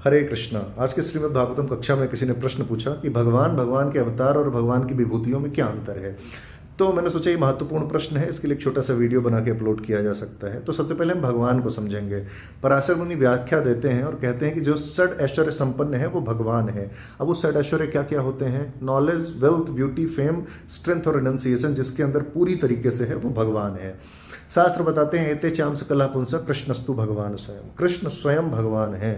हरे कृष्णा। आज के श्रीमद् भागवतम कक्षा में किसी ने प्रश्न पूछा कि भगवान के अवतार और भगवान की विभूतियों में क्या अंतर है। तो मैंने सोचा ये महत्वपूर्ण प्रश्न है, इसके लिए एक छोटा सा वीडियो बना के अपलोड किया जा सकता है। तो सबसे पहले हम भगवान को समझेंगे। पराशर मुनि व्याख्या देते हैं और कहते हैं कि जो षड ऐश्वर्य संपन्न है वो भगवान है। अब वो षड ऐश्वर्य क्या क्या होते हैं? Knowledge, wealth, beauty, fame, strength और रिनंसिएशन, जिसके अंदर पूरी तरीके से है वो भगवान है। शास्त्र बताते हैं एते चाम सकला पुंसा कृष्णस्तु भगवान स्वयं। कृष्ण स्वयं भगवान है।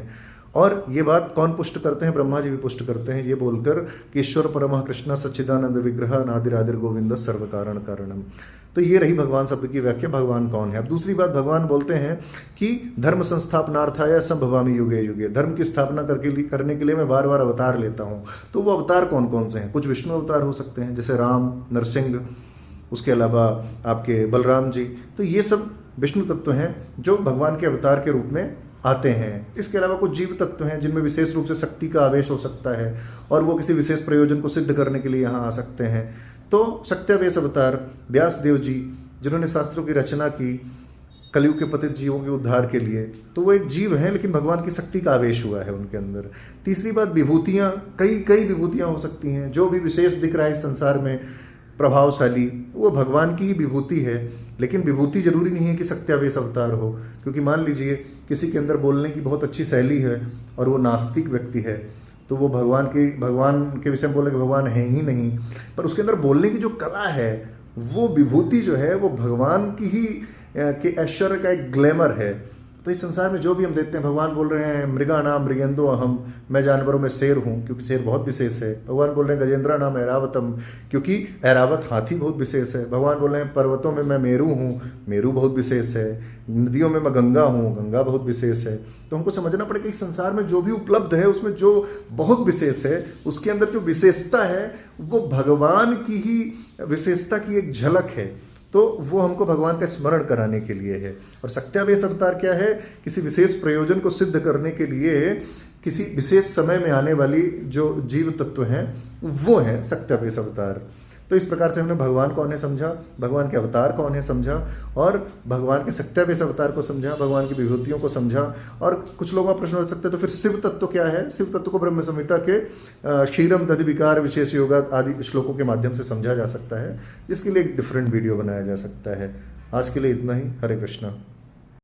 और ये बात कौन पुष्ट करते हैं? ब्रह्मा जी भी पुष्ट करते हैं ये बोलकर कि ईश्वर परमः कृष्ण सच्चिदानंद विग्रह नादिरादिर गोविंद सर्व कारण कारणम। तो ये रही भगवान शब्द की व्याख्या, भगवान कौन है। अब दूसरी बात, भगवान बोलते हैं कि धर्म संस्थापनार्थाय संभवामि युगे युगे। धर्म की स्थापना करने के लिए मैं बार बार अवतार लेता हूँ। तो वो अवतार कौन कौन से हैं? कुछ विष्णु अवतार हो सकते हैं जैसे राम, नरसिंह, उसके अलावा आपके बलराम जी। तो ये सब विष्णु तत्व हैं जो भगवान के अवतार के रूप में आते हैं। इसके अलावा कुछ जीव तत्व हैं जिनमें विशेष रूप से शक्ति का आवेश हो सकता है और वो किसी विशेष प्रयोजन को सिद्ध करने के लिए यहाँ आ सकते हैं। तो शक्त्यावेश अवतार व्यास देव जी, जिन्होंने शास्त्रों की रचना की कलयुग के पतित जीवों के उद्धार के लिए, तो वो एक जीव हैं लेकिन भगवान की शक्ति का आवेश हुआ है उनके अंदर। तीसरी बात, विभूतियाँ, कई विभूतियाँ हो सकती हैं। जो भी विशेष दिख रहा है इस संसार में प्रभावशाली, वो भगवान की ही विभूति है। लेकिन विभूति जरूरी नहीं है कि सत्यावेश अवतार हो, क्योंकि मान लीजिए किसी के अंदर बोलने की बहुत अच्छी शैली है और वो नास्तिक व्यक्ति है, तो वो भगवान के विषय में बोले कि भगवान है ही नहीं, पर उसके अंदर बोलने की जो कला है, वो विभूति जो है वो भगवान की ही के ऐश्वर्य का एक ग्लैमर है। तो इस संसार में जो भी हम देखते हैं, भगवान बोल रहे हैं मृगा नाम मृगेंदो अहम, मैं जानवरों में शेर हूँ क्योंकि शेर बहुत विशेष है। भगवान बोल रहे हैं गजेंद्रा नाम ऐरावतम, क्योंकि ऐरावत हाथी बहुत विशेष है। भगवान बोल रहे हैं पर्वतों में मैं मेरू हूँ, मेरू बहुत विशेष है। नदियों में मैं गंगा हूँ, गंगा बहुत विशेष है। तो हमको समझना पड़ेगा इस संसार में जो भी उपलब्ध है उसमें जो बहुत विशेष है, उसके अंदर जो विशेषता है वो भगवान की ही विशेषता की एक झलक है। तो वो हमको भगवान का स्मरण कराने के लिए है। और सत्यावेश अवतार क्या है? किसी विशेष प्रयोजन को सिद्ध करने के लिए किसी विशेष समय में आने वाली जो जीव तत्व हैं वो हैं सत्यावेश अवतार। तो इस प्रकार से हमने भगवान कौन है समझा, भगवान के अवतार कौन है समझा, और भगवान के सत्यावेश अवतार को समझा, भगवान की विभूतियों को समझा। और कुछ लोगों का प्रश्न हो सकता है तो फिर शिव तत्व क्या है? शिव तत्व को ब्रह्म संहिता के क्षीरम दधि विकार विशेष योगा आदि श्लोकों के माध्यम से समझा जा सकता है, जिसके लिए एक डिफरेंट वीडियो बनाया जा सकता है। आज के लिए इतना ही। हरे कृष्णा।